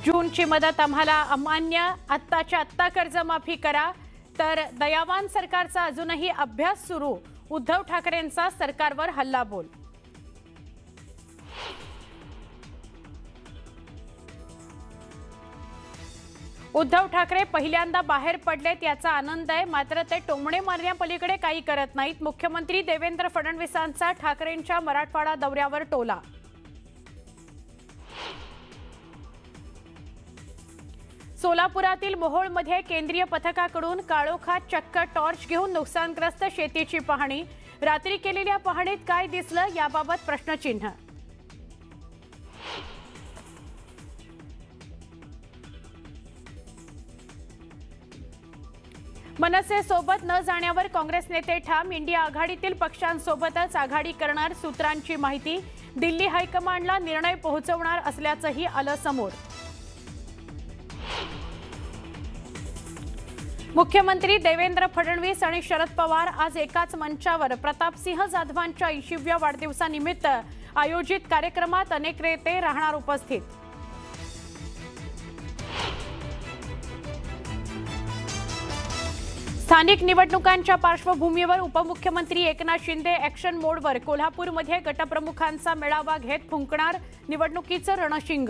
जूनची मदत आम्हाला अमान्य, आत्ताच्या आत्ता कर्जमाफी करा. तर दयावान सरकारचा अजूनही अभ्यास सुरू. उद्धव ठाकरेंचा सरकारवर हल्लाबोल. उद्धव ठाकरे पहिल्यांदा बाहेर पडलेत याचा आनंद आहे, मात्र ते टोमणे मारण्यापलीकडे काही करत नाहीत. मुख्यमंत्री देवेंद्र फडणवीसांचा ठाकरेंच्या मराठवाडा दौऱ्यावर टोला. सोलापुरातील मोहोळमध्ये केंद्रीय पथकाकडून काळोखात चक्क टॉर्च घेऊन नुकसानग्रस्त शेतीची पाहणी. रात्री केलेल्या पाहणीत काय दिसलं याबाबत प्रश्नचिन्ह. मनसे सोबत न जाण्यावर काँग्रेस नेते ठाम. इंडिया आघाडीतील पक्षांसोबतच आघाडी करणार सूत्रांची माहिती. दिल्ली हायकमांडला निर्णय पोहोचवणार असल्याचंही आलं समोर. मुख्यमंत्री देवेंद्र फडणवीस आणि शरद पवार आज एकाच मंचावर. प्रतापसिंह जाधवांच्या 80व्या वाढदिवसानिमित्त आयोजित कार्यक्रमात अनेक नेते राहणार उपस्थित. स्थानिक निवडणुकांच्या पार्श्वभूमीवर उपमुख्यमंत्री एकनाथ शिंदे ॲक्शन मोडवर. कोल्हापूरमध्ये गटप्रमुखांचा मेळावा घेत फुंकणार निवडणुकीचं रणशिंग.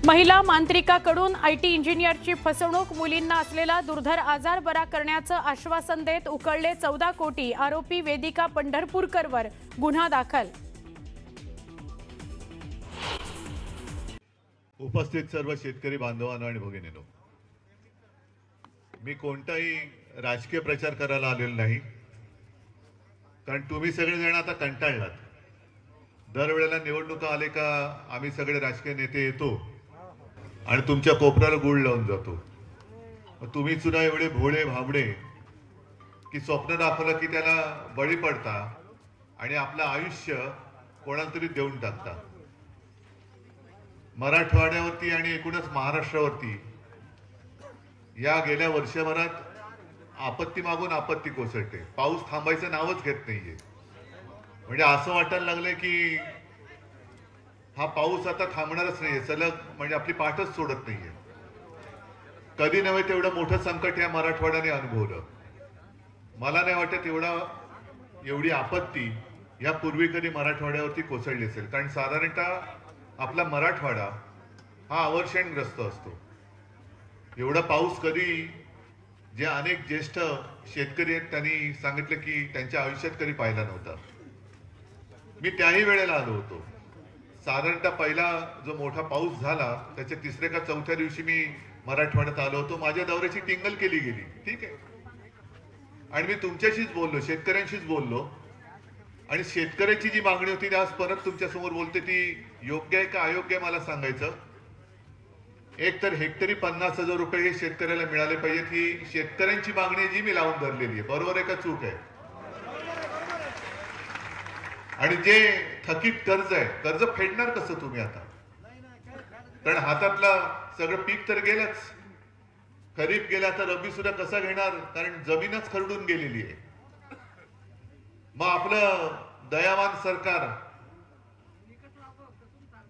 महिला मांत्रिकाकडून आयटी इंजिनियरची फसवणूक. मुलींना असलेला दुर्धर आजार बरा करण्याचं आश्वासन देत उकळले 14 कोटी. आरोपी वेदिका पंढरपूरकरवर गुन्हा दाखल. उपस्थित सर्व शेतकरी बांधवांनो आणि भगिनींनो, मी कोणताही राजकीय प्रचार करायला आलेलो नाही, कारण तुम्ही सगळेजण आता कंटाळलात. दरवेळेला निवडणुका आले का आम्ही सगळे राजकीय नेते येतो आणि तुमच्या कोपऱ्याला गुळ लावून जातो. तुम्ही सुद्धा एवढे भोळे भाबडे की स्वप्न दाखवलं की त्याला बळी पडता आणि आपलं आयुष्य कोणाला तरी देऊन टाकता. मराठवाड्यावरती आणि एकूणच महाराष्ट्रावरती या गेल्या वर्षभरात आपत्ती मागून आपत्ती कोसळते. पाऊस थांबायचं नावच घेत नाहीये. म्हणजे असं वाटायला लागलंय की हा पाऊस आता थांबणारच नाहीये, सलग म्हणजे आपली पाठच सोडत नाहीये. कधी नव्हे तेवढं मोठं संकट या मराठवाड्याने अनुभवलं. मला नाही वाटत एवढी आपत्ती यापूर्वी कधी मराठवाड्यावरती कोसळली असेल, कारण साधारणतः आपला मराठवाडा हा अवर्षणग्रस्त असतो. एवढा पाऊस कधी जे अनेक ज्येष्ठ शेतकरी आहेत त्यांनी सांगितलं की त्यांच्या आयुष्यात कधी पाहिला नव्हता. मी त्याही वेळेला आलो होतो. साधारणतः पहिला जो मोठा पाऊस झाला त्याच्या 3ऱ्या का 4थ्या दिवशी मी मराठवाड्यात आलो होतो. माझ्या दौऱ्याची टिंगल केली गेली, ठीक आहे, आणि मी तुमच्याशीच बोललो, शेतकऱ्यांशीच बोललो. आणि शेतकऱ्याची जी मागणी होती ती आज परत तुमच्या समोर बोलते, ती योग्य आहे का अयोग्य आहे मला सांगायचं. एक तर हेक्टरी 50,000 रुपये हे शेतकऱ्याला मिळाले पाहिजेत, ही शेतकऱ्यांची मागणी जी मी लावून धरलेली आहे. बरोबर आहे का चूक आहे? आणि जे थकीत कर्ज आहे, कर्ज फेडणार कसं तुम्ही आता? कारण हातातलं सगळं पीक तर गेलंच. खरीप गेला तर रब्बी सुद्धा कसा घेणार, कारण जमीनच खरडून गेलेली आहे. मग आपलं दयावान सरकार,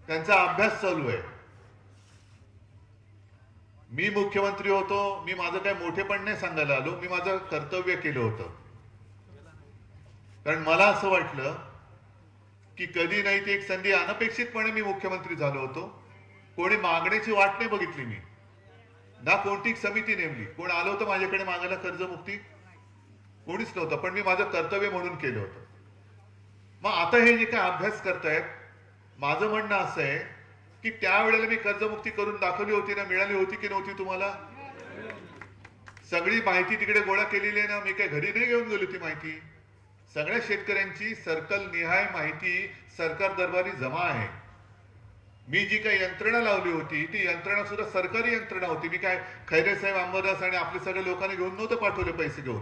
त्यांचा अभ्यास चालू आहे. मी मुख्यमंत्री होतो, मी माझं काय मोठेपण नाही सांगायला आलो, मी माझं कर्तव्य केलं होतं. कारण मला असं वाटलं की कधी नाही ती एक संधी अनपेक्षितपणे मी मुख्यमंत्री झालो होतो. कोणी मागण्याची वाट नाही बघितली मी, ना कोणती समिती नेमली. कोण आलं होतं माझ्याकडे मागायला कर्जमुक्ती? कोणीच नव्हतं, पण मी माझं कर्तव्य म्हणून केलं होतं. मग आता हे जे काय अभ्यास करतायत, माझं म्हणणं असं आहे की त्यावेळेला मी कर्जमुक्ती करून दाखवली होती ना, मिळाली होती की नव्हती तुम्हाला? सगळी माहिती तिकडे गोळा केलेली आहे ना. मी काय घरी नाही घेऊन गेलो ती माहिती. सगळ्या शेतकऱ्यांची सर्कल निहाय माहिती सरकार दरबारी जमा आहे. मी जी काही यंत्रणा लावली होती ती यंत्रणा सुद्धा सरकारी यंत्रणा होती. मी काय खैरे साहेब, अंबादास आणि आपले सगळे लोकांनी घेऊन नव्हतं पाठवले पैसे घेऊन.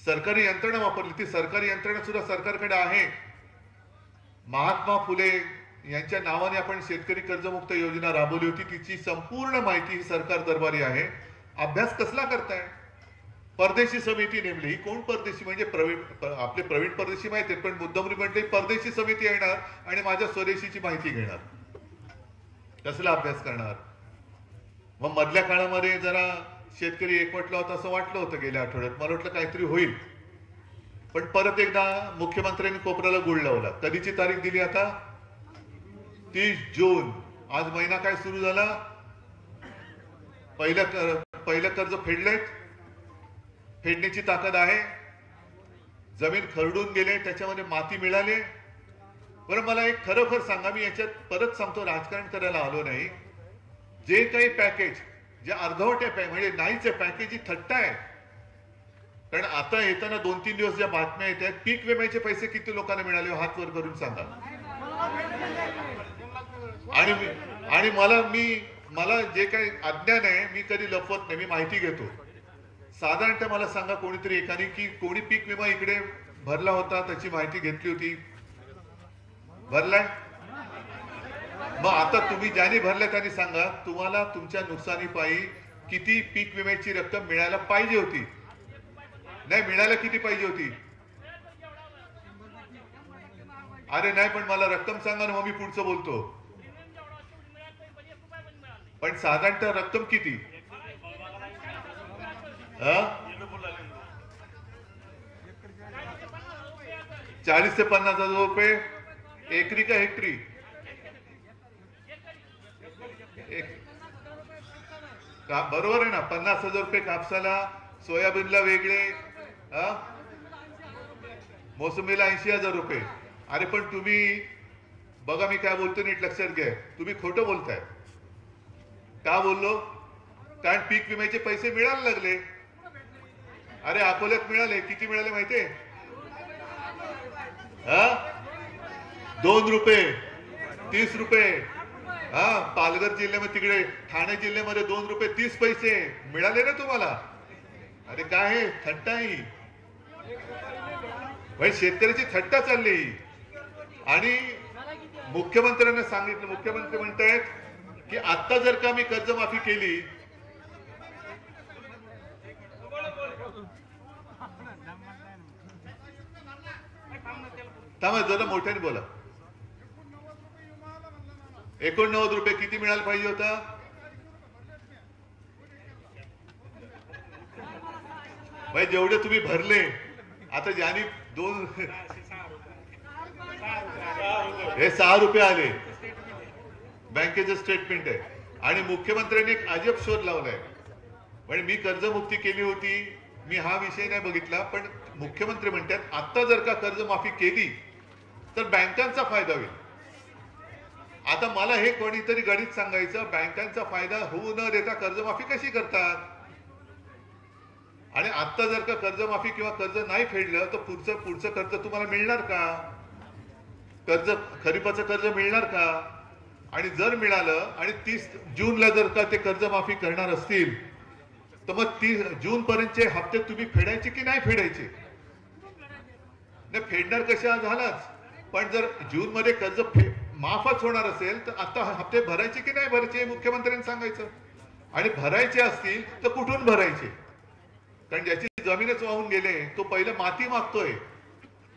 सरकारी यंत्रणा वापरली. ती सरकारी यंत्रणा सुद्धा सरकारकडे आहे. महात्मा फुले यांच्या नावाने आपण शेतकरी कर्जमुक्त योजना राबवली होती, तिची संपूर्ण माहिती ही सरकार दरबारी आहे. अभ्यास कसला करताय? परदेशी समिती नेमली. ही कोण परदेशी? म्हणजे आपले प्रवीण परदेशी माहिती आहेत, पण मुद्दामरी म्हणते परदेशी समिती येणार आणि माझ्या स्वदेशीची माहिती घेणार. कसला अभ्यास करणार? मग मधल्या काळामध्ये जरा शेतकरी एकवटला होता असं वाटलं होतं गेल्या आठवड्यात. मला वाटलं काहीतरी होईल, पण परत एकदा मुख्यमंत्र्यांनी कोपऱ्याला गुळ लावला. कधीची तारीख दिली आता? 30 जून. आज महिना काय सुरू झाला? पहिलं कर्ज फेडलेत, फेडण्याची ताकद आहे. जमीन खरडून गेले, त्याच्यामध्ये माती मिळाले. बरं, मला एक खरोखर सांगा, मी याच्यात परत सांगतो, राजकारण करायला आलो नाही. जे काही पॅकेज जे अर्धवट आहे म्हणजे नाहीच आहे पॅकेज, ही थट्टा आहे. कारण आता येताना 2-3 दिवस ज्या बातम्या येत आहेत, पीक विम्याचे पैसे किती लोकांना मिळाले हात वर करून सांगा. आणि मला जे काही अज्ञान आहे, मी कधी लपवत नाही, मी माहिती घेतो. साधारणतः मला सांगा कोणीतरी एकाने की कोणी पीक विमा इकडे भरला होता, त्याची माहिती घेतली होती, भरलाय? मग आता तुम्ही ज्याने भरलं त्यांनी सांगा, तुम्हाला तुमच्या नुकसानीपायी किती पीक विम्याची रक्कम मिळायला पाहिजे होती? नाही मिळायला किती पाहिजे होती? अरे नाही, पण मला रक्कम सांगा ना, मग मी पुढचं बोलतो. पण साधारणतः रक्कम किती? 40 ते 50 हजार रुपये एकरी का हेक्टरी? बरोबर आहे ना. 50,000 रुपये कापसाला, सोयाबीनला वेगळे, मोसंबीला 80,000 रुपये. अरे पण तुम्ही बघा, मी काय बोलतो नीट लक्षात घ्या. तुम्ही खोटं बोलताय. का बोललो? कारण पीक विम्याचे पैसे मिळायला लागले. अरे अकोल्यात मिळाले. किती मिळाले माहितीये? 2 रुपये, 30 रुपये. पालघर जिल्ह्यामध्ये, तिकडे ठाणे जिल्ह्यामध्ये 2 रुपये 30 पैसे मिळाले ना तुम्हाला. अरे काय हे थट्टा ही भाई, शेतकऱ्याची थट्टा चालली. आणि मुख्यमंत्र्यांना सांगितलं, मुख्यमंत्री म्हणतायत की आता जर का मी कर्जमाफी केली, थांबा जरा मोठ्याने बोला. 89 रुपये किती मिळायला पाहिजे होता? भाई जेवढे तुम्ही भरले, आता ज्याने 2 हे 6 रुपये आले. बँकेचं स्टेटमेंट आहे. आणि मुख्यमंत्र्यांनी एक अजब शोध लावलाय. म्हणजे मी कर्जमुक्ती केली होती, मी हा विषय नाही बघितला, पण मुख्यमंत्री म्हणतात आता जर का कर्जमाफी केली तर बँकांचा फायदा होईल. आता मला हे कोणीतरी गणित सांगायचं, बँकांचा फायदा होऊ न देता कर्जमाफी कशी करतात? आणि आता जर का कर्जमाफी किंवा कर्ज नाही फेडलं तर पुढचं कर्ज तुम्हाला मिळणार का? खरीपाचं कर्ज मिळणार का? आणि जर मिळालं आणि 30 जूनला जर का ते कर्जमाफी करणार असतील तर मग 30 जून पर्यंतचे हप्ते तुम्ही फेडायचे की नाही फेडायचे? नाही फेडणार कशा झालाच, पण जर जून मध्ये कर्ज माफच होणार असेल तर आता हप्ते भरायचे की नाही भरायचे हे मुख्यमंत्र्यांनी सांगायचं. आणि भरायचे असतील तर कुठून भरायचे? कारण ज्याची जमीनच वाहून गेले तो पहिलं माती मागतोय.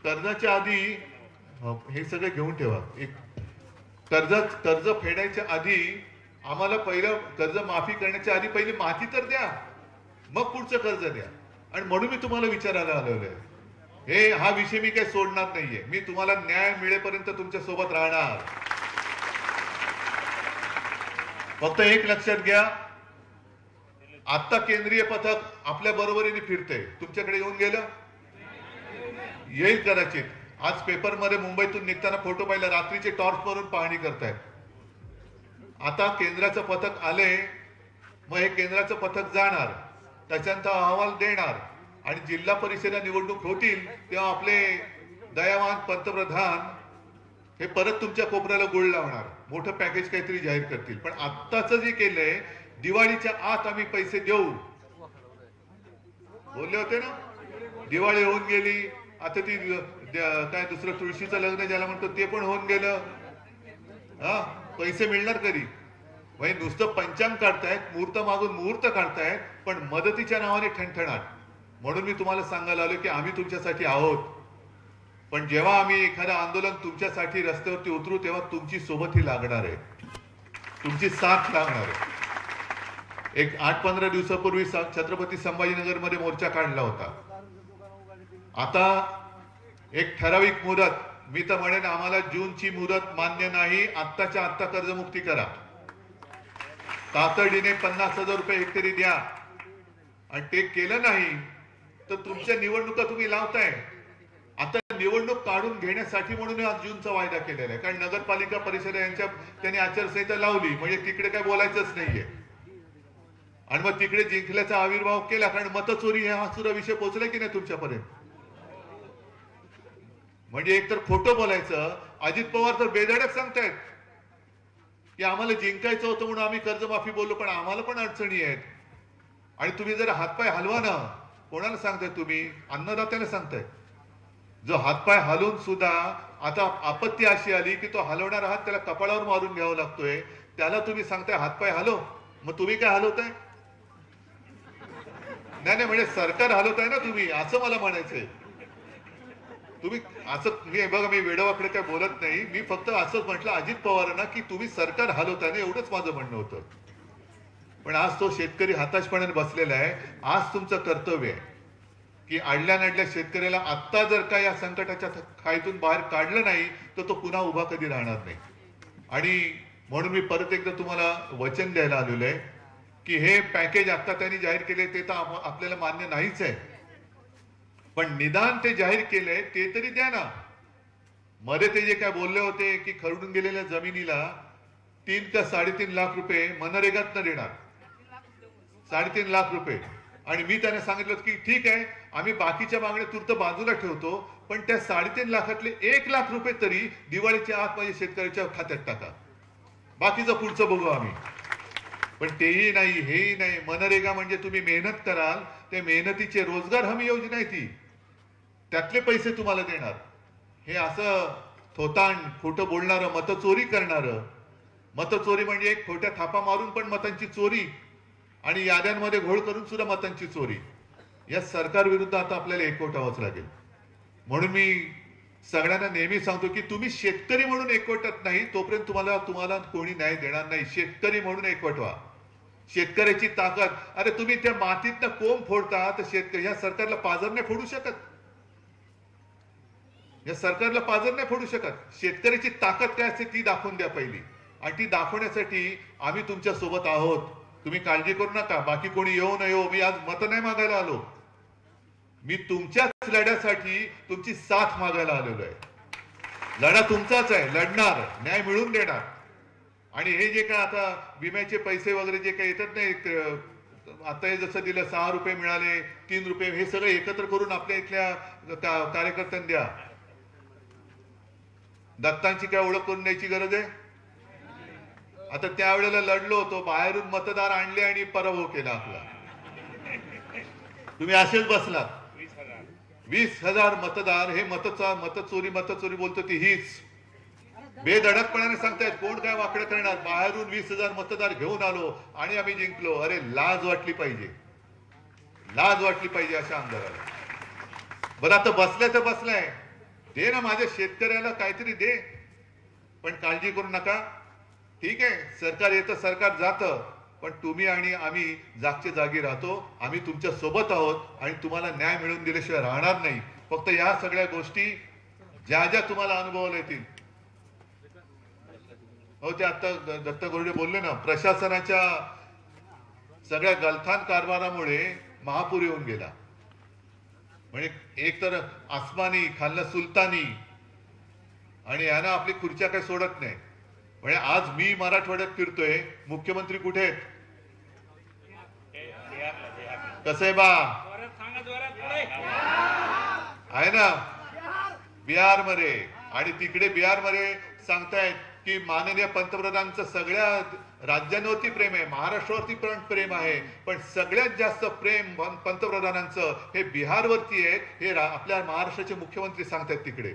कर्जाच्या आधी हे सगळं घेऊन ठेवा. एक कर्ज फेडायच्या आधी आम्हाला पहिलं कर्ज माफी करण्याच्या आधी पहिली माती तर द्या, मग पुढचं कर्ज द्या. आणि म्हणून मी तुम्हाला विचारायला आलेलो आहे. हा विषय मी काही सोडणार नाहीये. मी तुम्हाला न्याय मिळेपर्यंत तुमच्या सोबत राहणार. फक्त एक लक्षात घ्या, आता केंद्रीय पथक आपल्या बरोबरीने फिरते. तुमच्याकडे येऊन गेलं? येईल कदाचित. आज पेपरमध्ये मुंबईतून निघताना फोटो पाहिला, रात्रीचे टॉर्च वरून पाहणी करतायत. आता केंद्राचं पथक आले, मग हे केंद्राचं पथक जाणार, त्याच्यानंतर अहवाल देणार आणि जिल्हा परिषदेला निवडणूक होतील तेव्हा आपले दयावान पंतप्रधान हे परत तुमच्या कोपऱ्याला गुळ लावणार, मोठं पॅकेज काहीतरी जाहीर करतील. पण आत्ताच जे केलंय, दिवाळीच्या आत आम्ही पैसे देऊ बोलले होते ना. दिवाळी होऊन गेली, आता ती काय दुसरं तुळशीचं लग्न ज्याला म्हणतो ते पण होऊन गेलं. पैसे मिळणार कधी? म्हणजे नुसतं पंचांग काढतायत, मुहूर्त मागून मुहूर्त काढतायत, पण मदतीच्या नावाने ठणठणाट. म्हणून मी तुम्हाला सांगायला आलो की आम्ही तुमच्यासाठी आहोत, पण जेव्हा आम्ही एखादं आंदोलन तुमच्यासाठी रस्त्यावरती उतरू तेव्हा तुमची सोबत ही लागणार आहे, तुमची साथ लागणार आहे. एक 8-15 दिवसापूर्वी छत्रपती संभाजीनगरमध्ये मोर्चा काढला होता. आता एक ठराविक मुदत, मी तर म्हणेन आम्हाला जूनची मुदत मान्य नाही, आत्ताच्या आत्ता कर्जमुक्ती करा, तातडीने 50,000 रुपये हेक्टरी द्या. आणि ते केलं नाही तर तुमच्या निवडणुका तुम्ही लावताय. आता निवडणूक काढून घेण्यासाठी म्हणून आज जूनचा वायदा केलेला आहे, कारण नगरपालिका परिषद यांच्या त्यांनी आचारसंहिता लावली म्हणजे तिकडे काय बोलायचंच नाहीये. आणि मग तिकडे जिंकल्याचा आविर्भाव केला, कारण मतचोरी हा सुद्धा विषय पोहोचला की नाही तुमच्यापर्यंत. म्हणजे एकतर खोटं बोलायचं. अजित पवार तर बेधडक सांगतायत की आम्हाला जिंकायचं होतं म्हणून आम्ही कर्जमाफी बोललो, पण आम्हाला पण अडचणी आहेत. आणि तुम्ही जर हातपाय हलवा ना, कोणाला सांगताय तुम्ही? अन्नदात्याला सांगताय. जो हातपाय हलवून सुद्धा आता आपत्ती अशी आली की तो हलवणारा हात त्याला कपाळावर मारून घ्यावा लागतोय, त्याला तुम्ही सांगताय हातपाय हलव. मग तुम्ही काय हलवताय? नाही म्हणजे सरकार हलवताय ना तुम्ही, असं मला म्हणायचंय. तुम्ही असं, मी बघा मी वेडवाकडे काय बोलत नाही, मी फक्त असंच म्हटलं अजित पवारांना की तुम्ही सरकार हलवताय ना, एवढंच माझं म्हणणं होतं. पण आज तो शेतकरी हताशपणाने बसलेला आहे. आज तुमचं कर्तव्य आहे की अडल्या नडल्या शेतकऱ्याला आत्ता जर का या संकटाच्या खाईतून बाहेर काढलं नाही तर तो पुन्हा उभा कधी राहणार नाही. आणि म्हणून मी परत एकदा तुम्हाला वचन द्यायला आलेलो आहे की हे पॅकेज आता त्यांनी जाहीर केले ते तर आपल्याला मान्य नाहीच आहे, पण निदान ते जाहीर केलंय ते तरी द्या ना. मध्ये ते जे काय बोलले होते की खरडून गेलेल्या जमिनीला 3 का 3.5 लाख रुपये मनरेगातनं देणार, 3.5 लाख रुपये. आणि मी त्यांना सांगितलं की ठीक आहे, आम्ही बाकीच्या मागण्या तूर्त बाजूला ठेवतो, पण त्या 3.5 लाखातले 1 लाख रुपये तरी दिवाळीच्या आत माझ्या शेतकऱ्याच्या खात्यात टाका, बाकीचं पुढचं बघू आम्ही. पण तेही नाही, हेही नाही. मनरेगा म्हणजे तुम्ही मेहनत कराल, त्या मेहनतीचे रोजगार हमी योजना आहे ती, त्यातले पैसे तुम्हाला देणार. हे असं थोतांड खोटं बोलणारं, मतचोरी करणारं, मतचोरी म्हणजे एक खोट्या थापा मारून पण मतांची चोरी आणि याद्यांमध्ये घोळ करून सुद्धा मतांची चोरी, या सरकार विरुद्ध आता आपल्याला एकवट व्हावंच लागेल. म्हणून मी सगळ्यांना नेहमी सांगतो की तुम्ही शेतकरी म्हणून एकवटत नाही तोपर्यंत तुम्हाला कोणी न्याय देणार नाही. शेतकरी म्हणून एकवट व्हा. शेतकऱ्याची ताकद, अरे तुम्ही त्या मातीतनं कोंब फोडता तर शेतकरी, या सरकारला पाजर नाही फोडू शकत, या सरकारला पाजर नाही फोडू शकत. शेतकऱ्याची ताकद काय असते ती दाखवून द्या पहिली, आणि ती दाखवण्यासाठी आम्ही तुमच्या सोबत आहोत. तुम्ही काळजी करू नका, बाकी कोणी येऊ न येऊ. मी आज मत नाही मागायला आलो, मी तुमच्याच लढ्यासाठी तुमची साथ मागायला आलेलो आहे. लढा तुमचाच आहे, लढणार, न्याय मिळवून देणार. आणि हे जे काय आता विम्याचे पैसे वगैरे जे काही येतात नाही, आता हे जसं दिलं 6 रुपये मिळाले, 3 रुपये, हे सगळं एकत्र करून आपल्या इथल्या कार्यकर्त्यांना द्या. दत्तांची काय ओळख करून द्यायची गरज आहे? आता त्यावेळेला लढलो होतो, बाहेरून मतदार आणले आणि पराभव केला आपला. तुम्ही असेच बसलात. 20,000 मतदार, हे मतचोरी बोलतो ती हीच. बेधडकपणाने सांगतायत कोण काय वाकडं करणार. बाहेरून 20,000 मतदार घेऊन आलो आणि आम्ही जिंकलो. अरे लाज वाटली पाहिजे, लाज वाटली पाहिजे अशा आमदाराला. बरं आता बसलाय तर बसलाय, दे ना माझ्या शेतकऱ्याला काहीतरी दे. पण काळजी करू नका, ठीक आहे, सरकार येतं सरकार जातं, पण तुम्ही आणि आम्ही जागच्या जागी राहतो. आम्ही तुमच्या सोबत आहोत आणि तुम्हाला न्याय मिळवून दिल्याशिवाय राहणार नाही. फक्त या सगळ्या गोष्टी ज्या ज्या तुम्हाला अनुभवाला येतील, हो ते आता दत्त गोरडे बोलले ना, प्रशासनाच्या सगळ्या गलथान कारभारामुळे महापूर येऊन गेला. म्हणजे एक तर आसमानी, खाल्ला सुलतानी, आणि यानं आपली खुर्च्या काही सोडत नाही. म्हणजे आज मी मराठवाड्यात फिरतोय, मुख्यमंत्री कुठे आहेत? कसं आहे बा? आहे ना बिहार मध्ये. आणि तिकडे बिहार मध्ये सांगतायत की माननीय पंतप्रधानांचं सगळ्या राज्यांवरती प्रेम आहे, महाराष्ट्रावरती पण प्रेम आहे, पण सगळ्यात जास्त प्रेम पंतप्रधानांचं हे बिहारवरती आहे, हे आपल्या महाराष्ट्राचे मुख्यमंत्री सांगतायत तिकडे.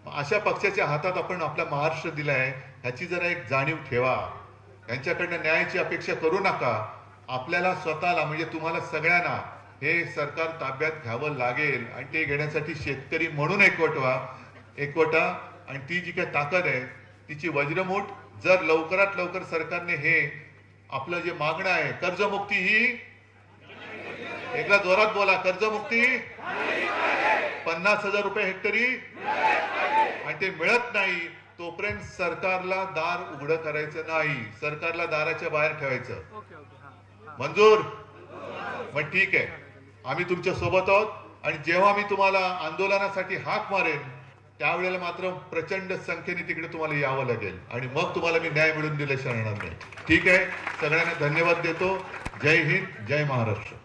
अशा पक्षाच्या हातात आपण आपला महाराष्ट्र दिलाय, ह्याची जरा एक जाणीव ठेवा. त्यांच्याकडनं न्यायाची अपेक्षा करू नका. आपल्याला स्वतःला म्हणजे तुम्हाला सगळ्यांना हे सरकार ताब्यात घ्यावं लागेल आणि ते घेण्यासाठी शेतकरी म्हणून एकवटा आणि ती जी काही ताकद आहे तिची वज्रमूठ जर लवकरात लवकर सरकारने हे आपलं जे मागणं आहे कर्जमुक्ती ही एकदा जोरात बोला कर्जमुक्ती 50,000 रुपये हेक्टरी आणि ते मिळत नाही तोपर्यंत सरकारला दार उघडं करायचं नाही सरकारला दाराच्या बाहेर ठेवायचं मंजूर मग ठीक आहे आम्ही तुमच्या सोबत आहोत आणि जेव्हा मी तुम्हाला आंदोलनासाठी हाक मारेन त्यावेळेला मात्र प्रचंड संख्येने तिकडे तुम्हाला यावं लागेल आणि मग तुम्हाला मी न्याय मिळवून दिल्याशिवाय येणार नाही ठीक आहे सगळ्यांना धन्यवाद देतो जय हिंद जय महाराष्ट्र